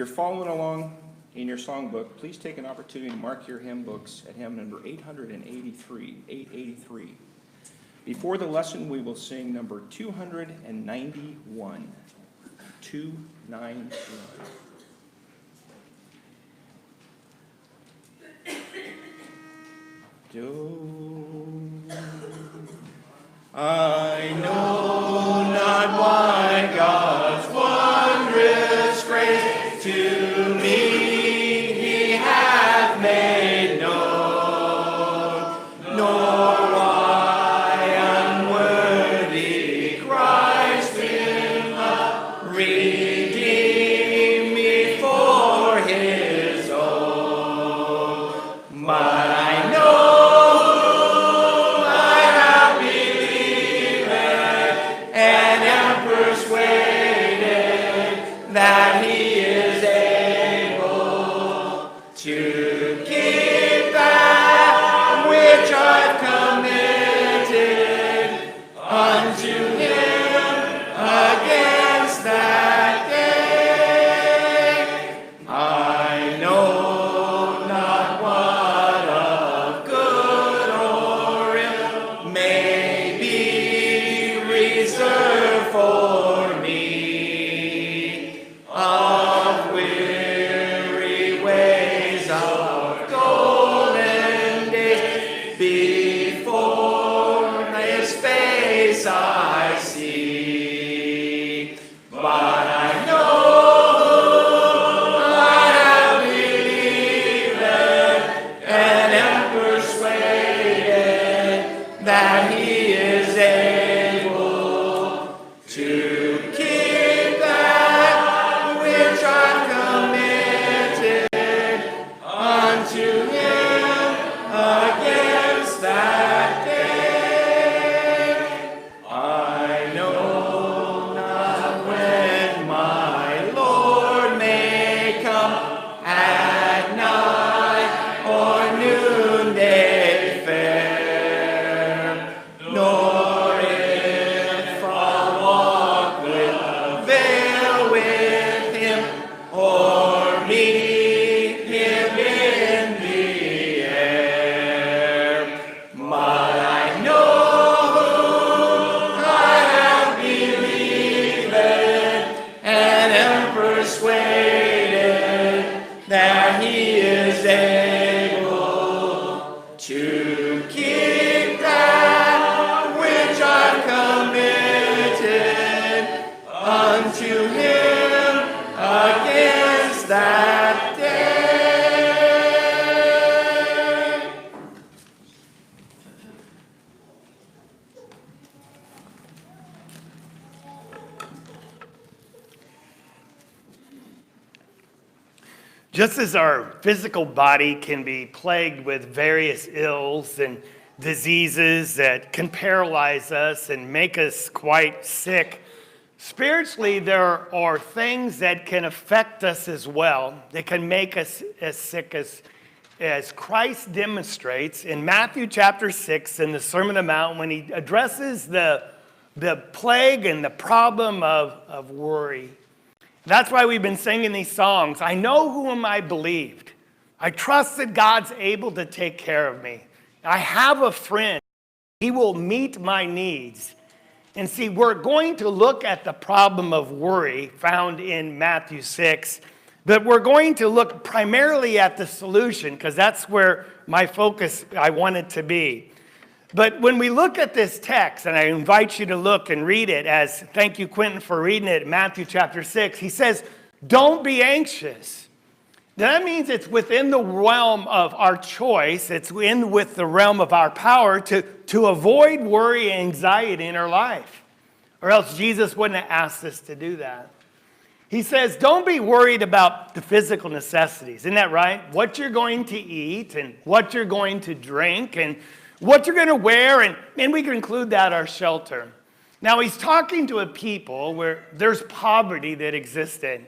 you're following along in your songbook, please take an opportunity to mark your hymn books at hymn number 883. Before the lesson, we will sing number 291. 291. I know not why God's wondrous grace to me he hath made known, nor why unworthy Christ in love redeemed me for his own. But I know that he is able to keep that which I've committed unto him against that day. I know not what of good or ill may be reserved for me. Of weary ways of golden days before his face I see. But I know I have believed and am persuaded that he is able to keep that which I've committed unto him against that day. I know not when my Lord may come at night or noonday fair, nor if I'll walk with veil with him or meet him in the air. But I know I have believed and am persuaded that he is able to keep that which I've committed unto him against that day. Just as our physical body can be plagued with various ills and diseases that can paralyze us and make us quite sick, spiritually there are things that can affect us as well, that can make us as sick as Christ demonstrates in Matthew chapter 6 in the Sermon on the Mount when he addresses the plague and the problem of worry. That's why we've been singing these songs. I know whom I believed. I trust that God's able to take care of me. I have a friend. He will meet my needs. And see, we're going to look at the problem of worry found in Matthew 6, but we're going to look primarily at the solution because that's where my focus I want it to be. But when we look at this text, and I invite you to look and read it as, thank you, Quentin, for reading it, Matthew chapter 6, he says, don't be anxious. That means it's within the realm of our choice, it's with the realm of our power to avoid worry and anxiety in our life. Or else Jesus wouldn't have asked us to do that. He says, don't be worried about the physical necessities. Isn't that right? What you're going to eat and what you're going to drink and what you're going to wear, and we can include that our shelter. Now, he's talking to a people where there's poverty that existed.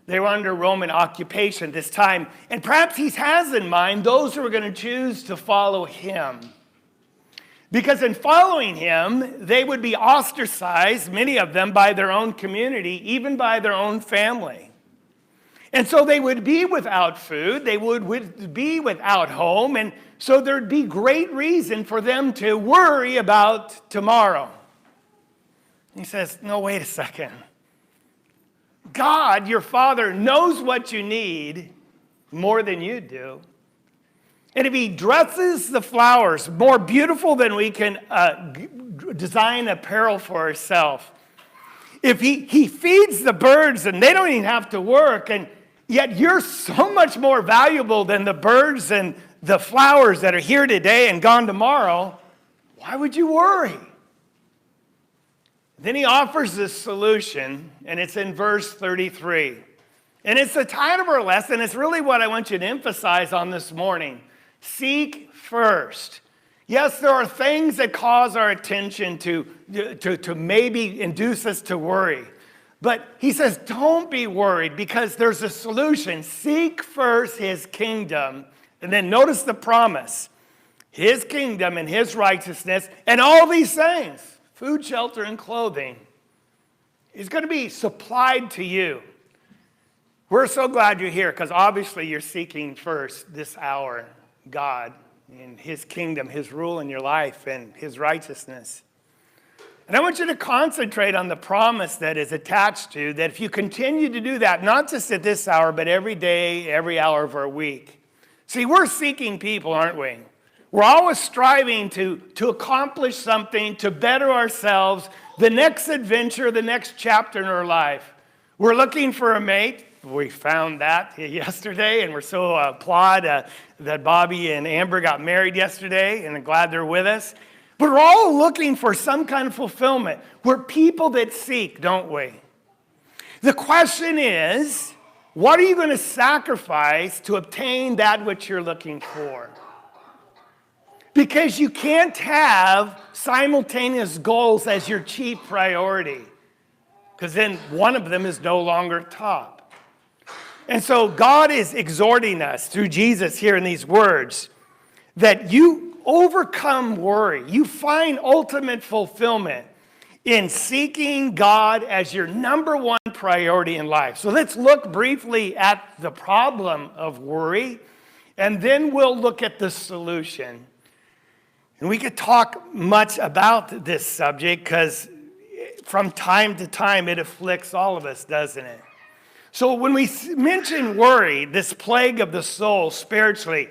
They were under Roman occupation at this time, and perhaps he has in mind those who are going to choose to follow him. Because in following him, they would be ostracized, many of them, by their own community, even by their own family. And so they would be without food, they would be without home, and so there'd be great reason for them to worry about tomorrow. He says, no, wait a second. God, your Father, knows what you need more than you do. And if he dresses the flowers more beautiful than we can design apparel for ourselves, if he feeds the birds and they don't even have to work, and yet you're so much more valuable than the birds and the flowers that are here today and gone tomorrow, why would you worry? Then he offers this solution, and it's in verse 33. And it's the title of our lesson. It's really what I want you to emphasize on this morning. Seek first. Yes, there are things that cause our attention to maybe induce us to worry. But he says, don't be worried because there's a solution. Seek first his kingdom. And then notice the promise. His kingdom and his righteousness and all these things, food, shelter, and clothing, is going to be supplied to you. We're so glad you're here because obviously you're seeking first this hour God and his kingdom, his rule in your life, and his righteousness. And I want you to concentrate on the promise that is attached to that if you continue to do that, not just at this hour, but every day, every hour of our week. See, we're seeking people, aren't we? We're always striving to accomplish something, to better ourselves, the next adventure, the next chapter in our life. We're looking for a mate. We found that yesterday, and we're so applaud that Bobby and Amber got married yesterday, and I'm glad they're with us. But we're all looking for some kind of fulfillment. We're people that seek, don't we? The question is, what are you going to sacrifice to obtain that which you're looking for? Because you can't have simultaneous goals as your chief priority, because then one of them is no longer top. And so God is exhorting us through Jesus here in these words that you overcome worry. You find ultimate fulfillment in seeking God as your number one priority in life. So let's look briefly at the problem of worry, and then we'll look at the solution. And we could talk much about this subject because from time to time it afflicts all of us, doesn't it? So when we mention worry, this plague of the soul spiritually,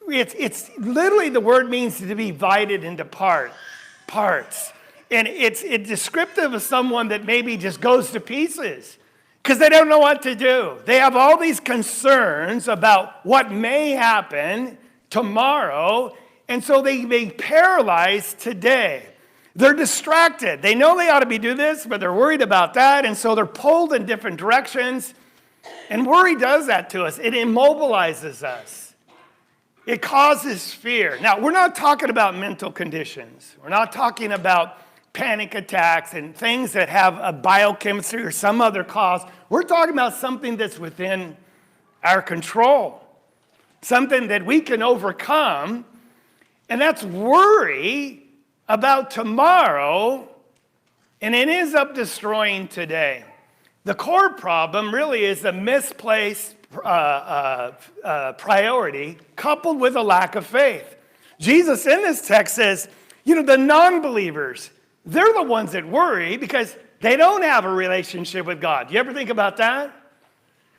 it's literally the word means to be divided into parts. And it's descriptive of someone that maybe just goes to pieces because they don't know what to do. They have all these concerns about what may happen tomorrow, and so they may paralyze today. They're distracted. They know they ought to be doing this, but they're worried about that, and so they're pulled in different directions. And worry does that to us. It immobilizes us. It causes fear. Now, we're not talking about mental conditions. We're not talking about panic attacks and things that have a biochemistry or some other cause. We're talking about something that's within our control, something that we can overcome, and that's worry about tomorrow, and it ends up destroying today. The core problem really is a misplaced priority coupled with a lack of faith. Jesus in this text says, the non-believers, they're the ones that worry because they don't have a relationship with God. You ever think about that?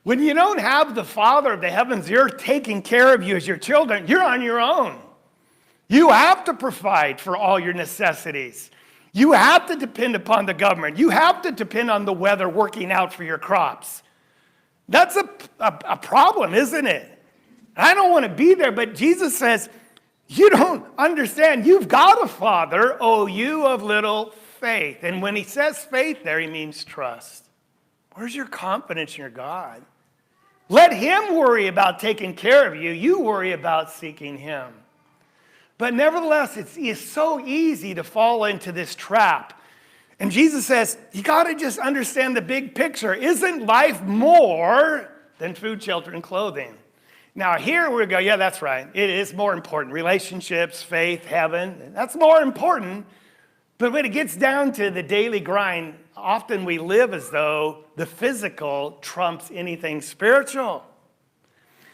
When you don't have the Father of the heavens, you're taking care of you as your children, you're on your own. You have to provide for all your necessities. You have to depend upon the government. You have to depend on the weather working out for your crops. That's a problem, isn't it? I don't want to be there, but Jesus says, you don't understand. You've got a Father, oh, you of little faith. And when he says faith there, he means trust. Where's your confidence in your God? Let him worry about taking care of you. You worry about seeking him. But nevertheless, it's so easy to fall into this trap. And Jesus says, you got to just understand the big picture. Isn't life more than food, shelter, and clothing? Now here we go, yeah, that's right. It is more important. Relationships, faith, heaven, that's more important. But when it gets down to the daily grind, often we live as though the physical trumps anything spiritual.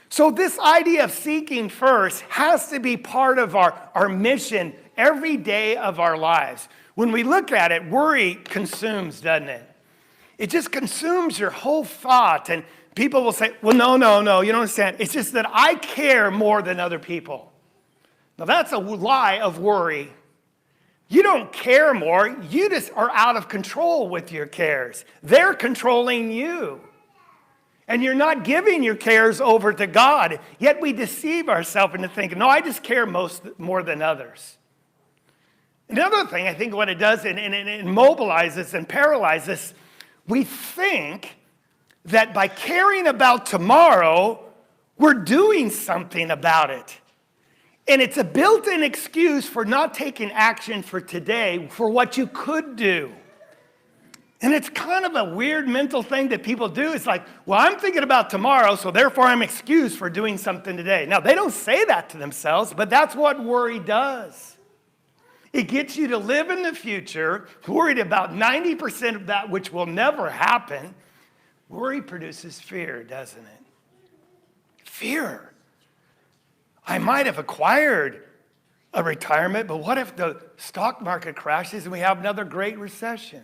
So this idea of seeking first has to be part of our mission every day of our lives. When we look at it, worry consumes, doesn't it? It just consumes your whole thought. And people will say, well, no, you don't understand. It's just that I care more than other people. Now that's a lie of worry. You don't care more. You just are out of control with your cares. They're controlling you. And you're not giving your cares over to God. Yet we deceive ourselves into thinking, no, I just care more than others. Another thing, I think what it does, and it immobilizes and paralyzes, we think that by caring about tomorrow, we're doing something about it. And it's a built-in excuse for not taking action for today, for what you could do. And it's kind of a weird mental thing that people do. It's like, well, I'm thinking about tomorrow, so therefore I'm excused for doing something today. Now, they don't say that to themselves, but that's what worry does. It gets you to live in the future, worried about 90% of that which will never happen. Worry produces fear, doesn't it? Fear. I might have acquired a retirement, but what if the stock market crashes and we have another great recession?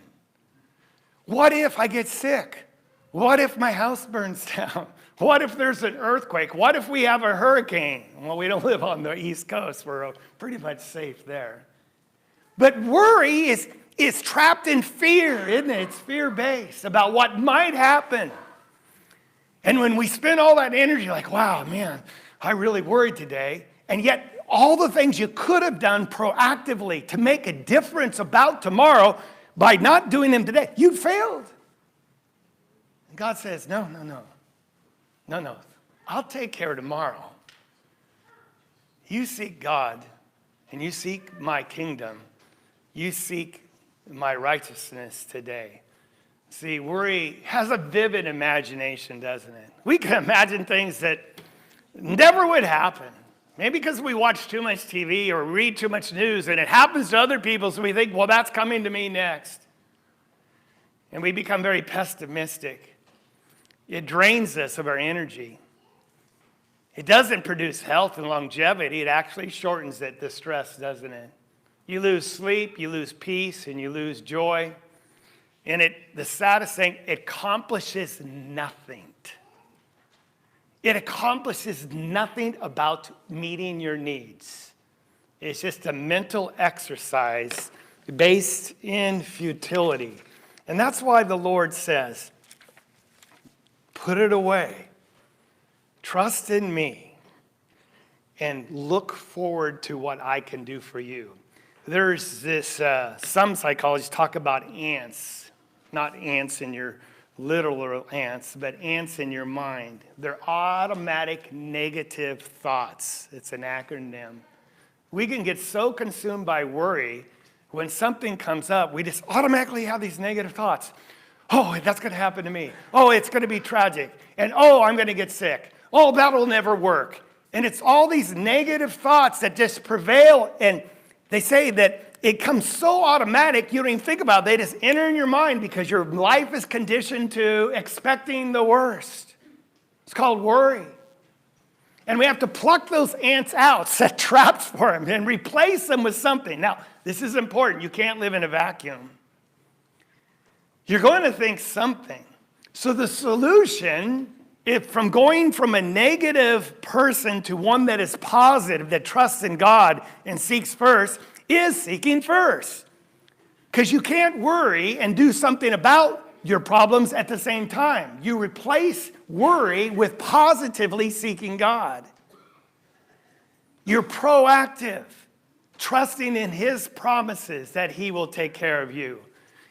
What if I get sick? What if my house burns down? What if there's an earthquake? What if we have a hurricane? Well, we don't live on the East Coast. We're pretty much safe there. But worry is trapped in fear, isn't it? It's fear-based about what might happen. And when we spend all that energy like, wow, man, I really worried today. And yet all the things you could have done proactively to make a difference about tomorrow, by not doing them today, you failed. And God says, no. I'll take care of tomorrow. You seek God and you seek my kingdom. You seek my righteousness today. See, worry has a vivid imagination, doesn't it? We can imagine things that never would happen. Maybe because we watch too much TV or read too much news and it happens to other people, so we think, well, that's coming to me next. And we become very pessimistic. It drains us of our energy. It doesn't produce health and longevity. It actually shortens it, the stress, doesn't it? You lose sleep, you lose peace, and you lose joy. And the saddest thing, it accomplishes nothing. It accomplishes nothing about meeting your needs. It's just a mental exercise based in futility. And that's why the Lord says, put it away. Trust in me and look forward to what I can do for you. There's this, some psychologists talk about ants, not ants in your literal ants, but ants in your mind. They're automatic negative thoughts. It's an acronym. We can get so consumed by worry, when something comes up, we just automatically have these negative thoughts. Oh, that's going to happen to me. Oh, it's going to be tragic. And oh, I'm going to get sick. Oh, that'll never work. And it's all these negative thoughts that just prevail. And they say that it comes so automatic, you don't even think about it. They just enter in your mind because your life is conditioned to expecting the worst. It's called worry. And we have to pluck those ants out, set traps for them, and replace them with something. Now, this is important. You can't live in a vacuum. You're going to think something. So the solution, from going from a negative person to one that is positive, that trusts in God and seeks first, is seeking first. Because you can't worry and do something about your problems at the same time. You replace worry with positively seeking God. You're proactive, trusting in His promises that He will take care of you.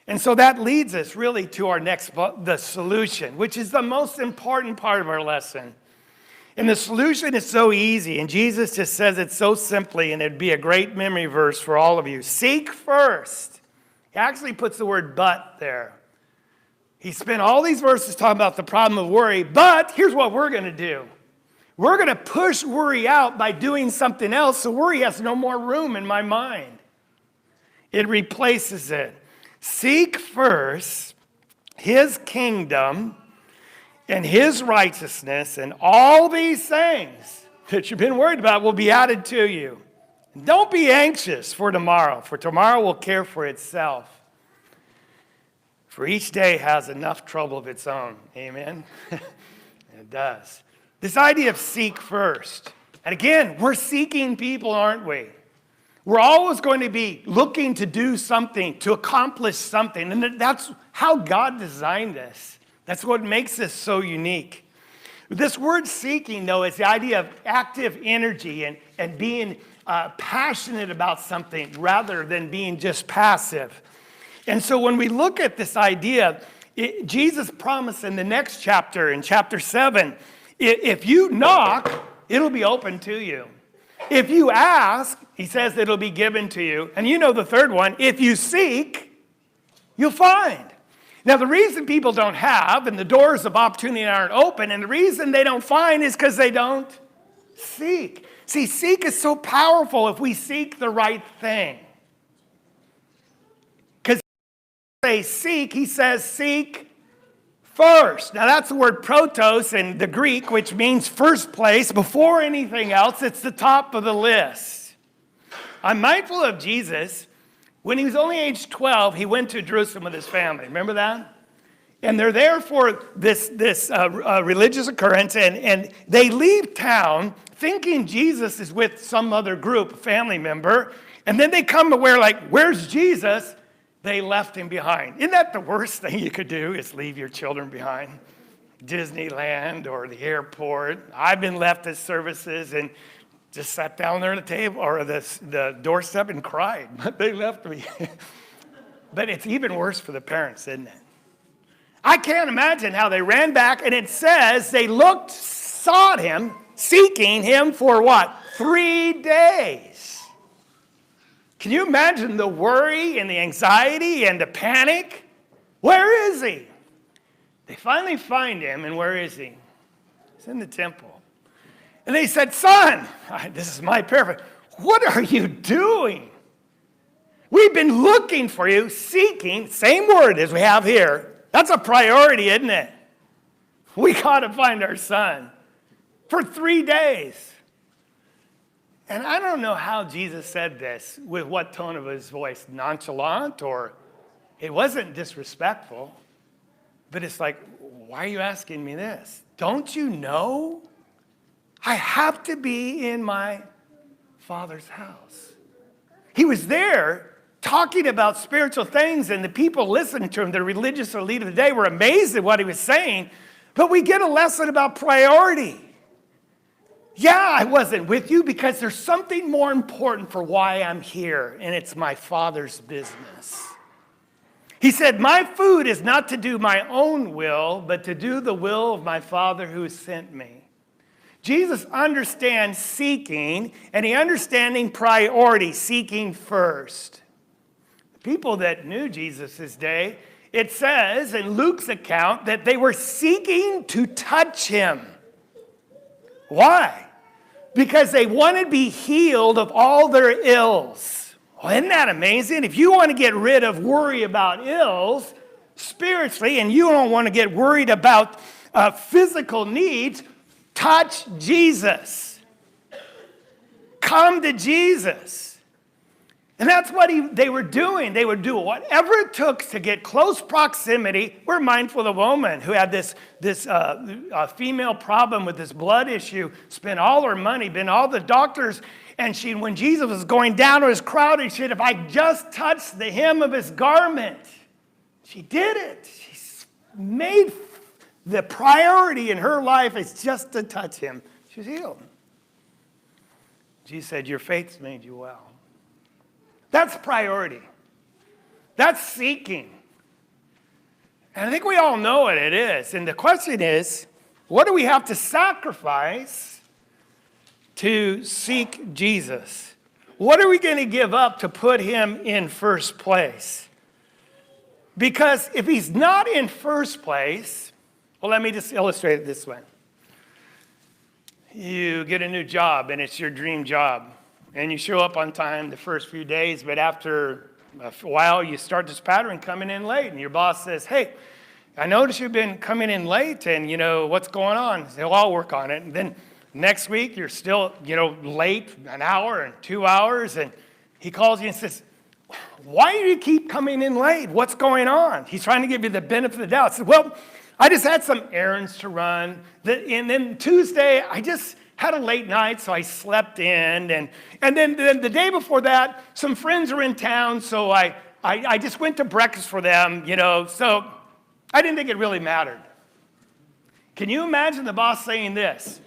And so that leads us really to our next, the solution, which is the most important part of our lesson. And the solution is so easy, and Jesus just says it so simply, and it'd be a great memory verse for all of you. Seek first. He actually puts the word but there. He spent all these verses talking about the problem of worry, but here's what we're going to do. We're going to push worry out by doing something else so worry has no more room in my mind. It replaces it. Seek first his kingdom and his righteousness, and all these things that you've been worried about will be added to you. Don't be anxious for tomorrow will care for itself. For each day has enough trouble of its own. Amen? It does. This idea of seek first. And again, we're seeking people, aren't we? We're always going to be looking to do something, to accomplish something. And that's how God designed us. That's what makes us so unique. This word seeking, though, is the idea of active energy and being passionate about something rather than being just passive. And so when we look at this idea, Jesus promised in the next chapter, in chapter 7, if you knock, it'll be open to you. If you ask, he says it'll be given to you. And you know the third one, if you seek, you'll find. Now, the reason people don't have and the doors of opportunity aren't open, and the reason they don't find is because they don't seek. See, seek is so powerful if we seek the right thing. Because say seek, he says seek first. Now, that's the word protos in the Greek, which means first place. Before anything else, it's the top of the list. I'm mindful of Jesus. When he was only age 12, he went to Jerusalem with his family. Remember that? And they're there for this religious occurrence, and they leave town thinking Jesus is with some other group, family member, and then they come to where, like, where's Jesus? They left him behind. Isn't that the worst thing you could do, is leave your children behind? Disneyland or the airport. I've been left at services and just sat down there at the table or the doorstep and cried. But they left me. But it's even worse for the parents, isn't it? I can't imagine how they ran back, and it says they sought him, seeking him for what? 3 days. Can you imagine the worry and the anxiety and the panic? Where is he? They finally find him, and where is he? He's in the temple. And they said, son, this is my paraphrase, what are you doing? We've been looking for you, seeking, same word as we have here. That's a priority, isn't it? We got to find our son for 3 days. And I don't know how Jesus said this, with what tone of his voice, nonchalant, or it wasn't disrespectful, but it's like, why are you asking me this? Don't you know? I have to be in my Father's house. He was there talking about spiritual things, and the people listening to him, the religious elite of the day, were amazed at what he was saying. But we get a lesson about priority. Yeah, I wasn't with you because there's something more important for why I'm here, and it's my Father's business. He said, my food is not to do my own will, but to do the will of my Father who sent me. Jesus understands seeking, and he understanding priority, seeking first. The people that knew Jesus' day, it says in Luke's account that they were seeking to touch him. Why? Because they wanted to be healed of all their ills. Well, isn't that amazing? If you want to get rid of worry about ills spiritually, and you don't want to get worried about physical needs, touch Jesus. Come to Jesus. And that's what they were doing. They would do whatever it took to get close proximity. We're mindful of a woman who had this female problem with this blood issue, spent all her money, been all the doctors, and when Jesus was going down to his crowd, she said, if I just touched the hem of his garment. She did it. She made the priority in her life is just to touch him. She's healed. Jesus said, your faith's made you well. That's priority. That's seeking. And I think we all know what it is. And the question is, what do we have to sacrifice to seek Jesus? What are we going to give up to put him in first place? Because if he's not in first place, well, let me just illustrate it this way. You get a new job, and it's your dream job. And you show up on time the first few days, but after a while, you start this pattern coming in late, and your boss says, hey, I noticed you've been coming in late, and, what's going on? So I'll work on it. And then next week, you're still, late an hour and 2 hours, and he calls you and says, why do you keep coming in late? What's going on? He's trying to give you the benefit of the doubt. Says, well, I just had some errands to run. And then Tuesday, I just had a late night, so I slept in. And then the day before that, some friends were in town, so I just went to breakfast for them, so I didn't think it really mattered. Can you imagine the boss saying this?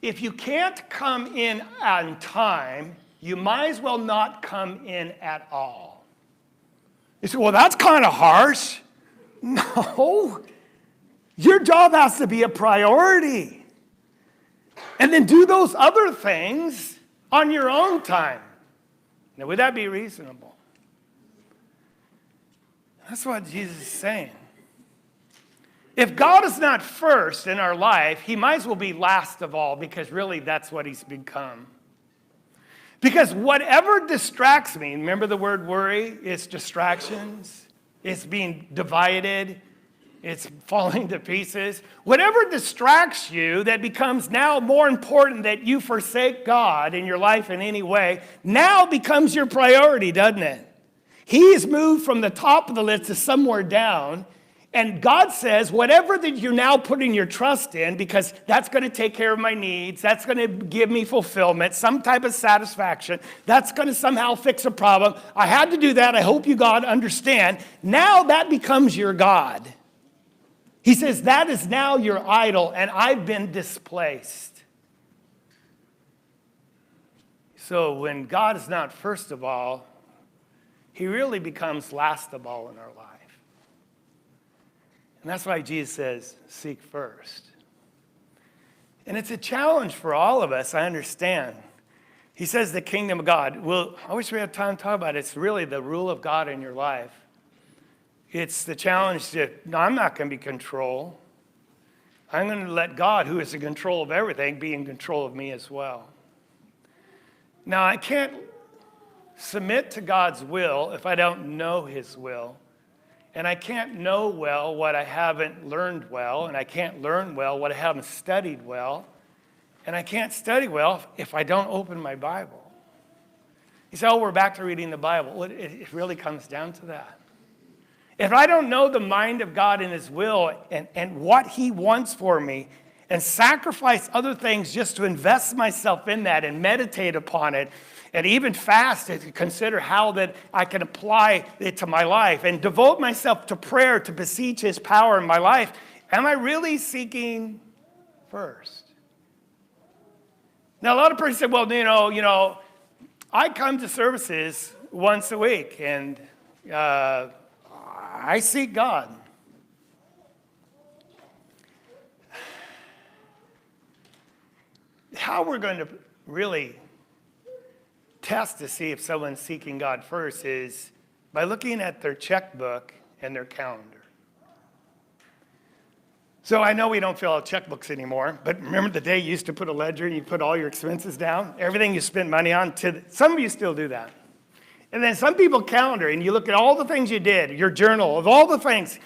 If you can't come in on time, you might as well not come in at all. You say, well, that's kind of harsh. No. Your job has to be a priority. And then do those other things on your own time. Now, would that be reasonable? That's what Jesus is saying. If God is not first in our life, he might as well be last of all, because really that's what he's become. Because whatever distracts me, remember the word worry? It's distractions. It's being divided. It's falling to pieces. Whatever distracts you that becomes now more important that you forsake God in your life in any way, now becomes your priority, doesn't it? He's moved from the top of the list to somewhere down. And God says, whatever that you're now putting your trust in, because that's going to take care of my needs, that's going to give me fulfillment, some type of satisfaction, that's going to somehow fix a problem. I had to do that. I hope you, God, understand. Now that becomes your God. He says, that is now your idol, and I've been displaced. So when God is not first of all, he really becomes last of all in our life. And that's why Jesus says, seek first. And it's a challenge for all of us, I understand. He says the kingdom of God. Well, I wish we had time to talk about it. It's really the rule of God in your life. It's the challenge that, no, I'm not going to be in control. I'm going to let God, who is in control of everything, be in control of me as well. Now, I can't submit to God's will if I don't know his will. And I can't know well what I haven't learned well, and I can't learn well what I haven't studied well, and I can't study well if I don't open my Bible. You say, oh, we're back to reading the Bible. Well, it really comes down to that. If I don't know the mind of God and his will and what he wants for me, and sacrifice other things just to invest myself in that and meditate upon it, and even fast to consider how that I can apply it to my life and devote myself to prayer to beseech his power in my life, am I really seeking first? Now, a lot of persons say, well, I come to services once a week, and I seek God. How we're going to really test to see if someone's seeking God first is by looking at their checkbook and their calendar. So I know we don't fill out checkbooks anymore, but remember the day you used to put a ledger and you put all your expenses down? Everything you spent money on, some of you still do that. And then some people calendar and you look at all the things you did, your journal of all the things.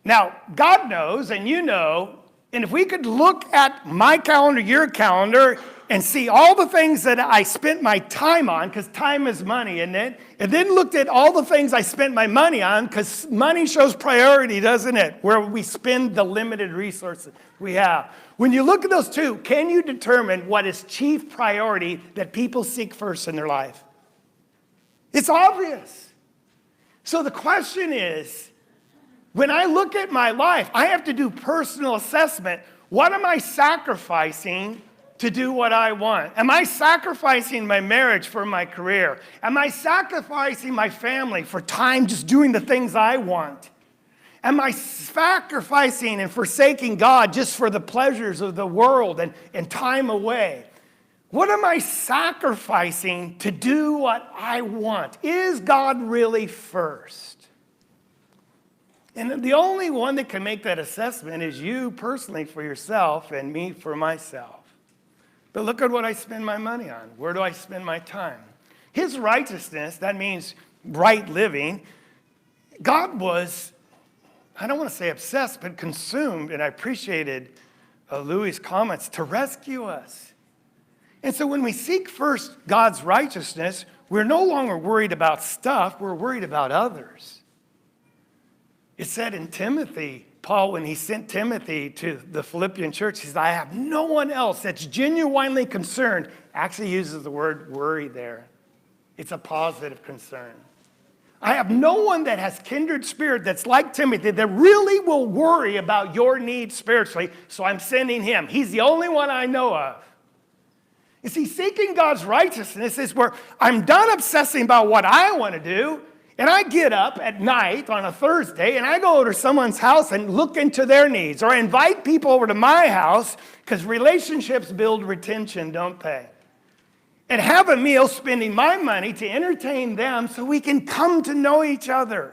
Now, God knows and you know, and if we could look at my calendar, your calendar, and see all the things that I spent my time on, because time is money, isn't it? And then looked at all the things I spent my money on, because money shows priority, doesn't it? Where we spend the limited resources we have. When you look at those two, can you determine what is chief priority that people seek first in their life? It's obvious. So the question is, when I look at my life, I have to do personal assessment. What am I sacrificing to do what I want? Am I sacrificing my marriage for my career? Am I sacrificing my family for time just doing the things I want? Am I sacrificing and forsaking God just for the pleasures of the world and time away? What am I sacrificing to do what I want? Is God really first? And the only one that can make that assessment is you personally for yourself and me for myself. But look at what I spend my money on. Where do I spend my time? His righteousness, that means right living, God was, I don't want to say obsessed, but consumed, and I appreciated Louis' comments, to rescue us. And so when we seek first God's righteousness, we're no longer worried about stuff, we're worried about others. It said in Timothy, Paul, when he sent Timothy to the Philippian church, he said, I have no one else that's genuinely concerned. Actually uses the word worry there. It's a positive concern. I have no one that has kindred spirit that's like Timothy that really will worry about your needs spiritually, so I'm sending him. He's the only one I know of. You see, seeking God's righteousness is where I'm done obsessing about what I want to do, and I get up at night on a Thursday, and I go over to someone's house and look into their needs, or I invite people over to my house, because relationships build retention, don't they? And have a meal spending my money to entertain them so we can come to know each other.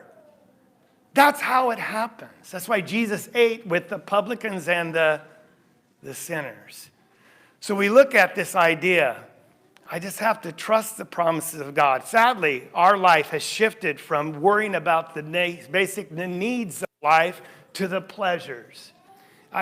That's how it happens. That's why Jesus ate with the publicans and the sinners. So we look at this idea. I just have to trust the promises of God. Sadly, our life has shifted from worrying about the basic needs of life to the pleasures.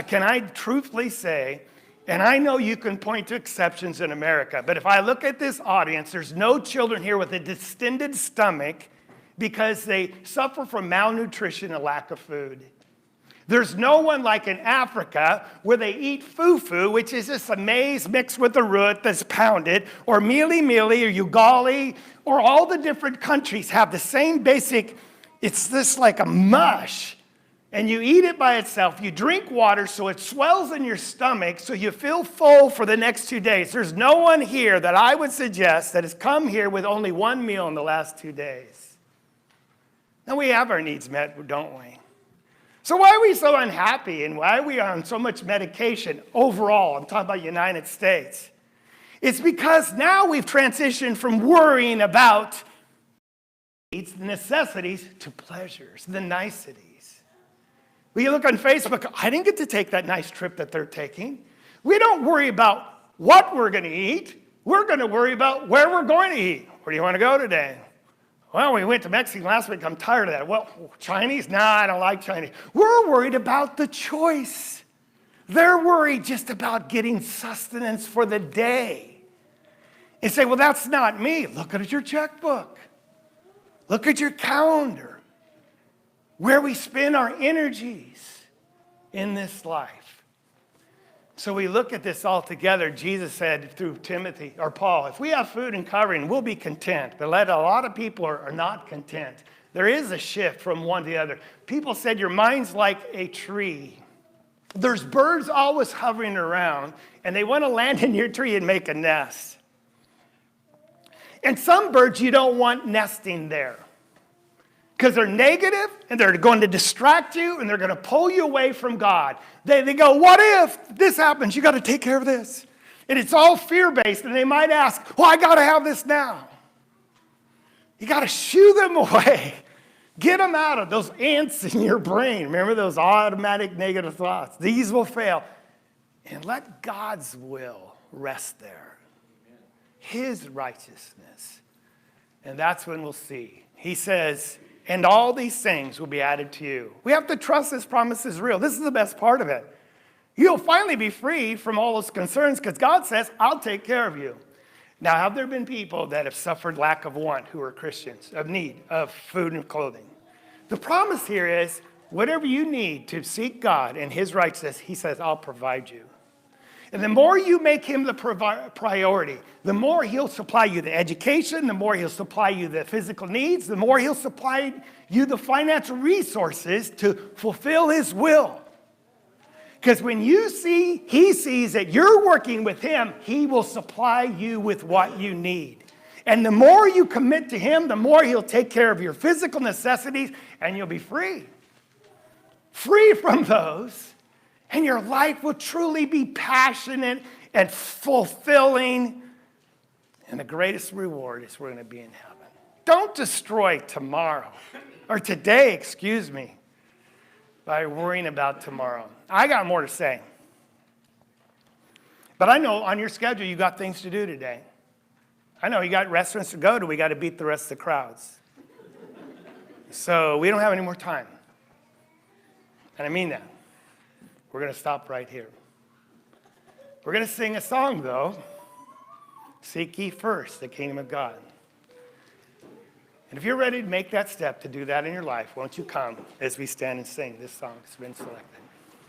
Can I truthfully say, and I know you can point to exceptions in America, but if I look at this audience, there's no children here with a distended stomach because they suffer from malnutrition and lack of food. There's no one like in Africa where they eat fufu, which is just a maize mixed with a root that's pounded, or mealy mealy, or ugali, or all the different countries have the same basic, it's this like a mush. And you eat it by itself. You drink water so it swells in your stomach so you feel full for the next 2 days. There's no one here that I would suggest that has come here with only one meal in the last 2 days. Now we have our needs met, don't we? So why are we so unhappy and why are we on so much medication overall? I'm talking about the United States. It's because now we've transitioned from worrying about needs, the necessities, to pleasures, the niceties. We look on Facebook, I didn't get to take that nice trip that they're taking. We don't worry about what we're going to eat. We're going to worry about where we're going to eat. Where do you want to go today? Well, we went to Mexico last week. I'm tired of that. Well, Chinese? Nah, I don't like Chinese. We're worried about the choice. They're worried just about getting sustenance for the day. And say, well, that's not me. Look at your checkbook. Look at your calendar. Where we spend our energies in this life. So we look at this all together. Jesus said through Timothy or Paul, if we have food and covering, we'll be content. But a lot of people are not content. There is a shift from one to the other. People said your mind's like a tree. There's birds always hovering around, and they want to land in your tree and make a nest. And some birds you don't want nesting there, because they're negative, and they're going to distract you, and they're going to pull you away from God. They go, what if this happens? You got to take care of this. And it's all fear-based, and they might ask, well, I got to have this now. You got to shoo them away. Get them out of those ants in your brain. Remember those automatic negative thoughts? These will fail. And let God's will rest there. His righteousness. And that's when we'll see. He says, and all these things will be added to you. We have to trust this promise is real. This is the best part of it. You'll finally be free from all those concerns because God says, I'll take care of you. Now, have there been people that have suffered lack of want who are Christians, of need, of food and clothing? The promise here is whatever you need to seek God and his righteousness, he says, I'll provide you. And the more you make him the priority, the more he'll supply you the education, the more he'll supply you the physical needs, the more he'll supply you the financial resources to fulfill his will. Because when he sees that you're working with him, he will supply you with what you need. And the more you commit to him, the more he'll take care of your physical necessities, and you'll be free. Free from those. And your life will truly be passionate and fulfilling. And the greatest reward is we're going to be in heaven. Don't destroy tomorrow, or today, excuse me, by worrying about tomorrow. I got more to say. But I know on your schedule you got things to do today. I know you got restaurants to go to. We got to beat the rest of the crowds. So we don't have any more time. And I mean that. We're going to stop right here. We're going to sing a song, though. Seek ye first the kingdom of God. And if you're ready to make that step to do that in your life, won't you come as we stand and sing this song that's been selected?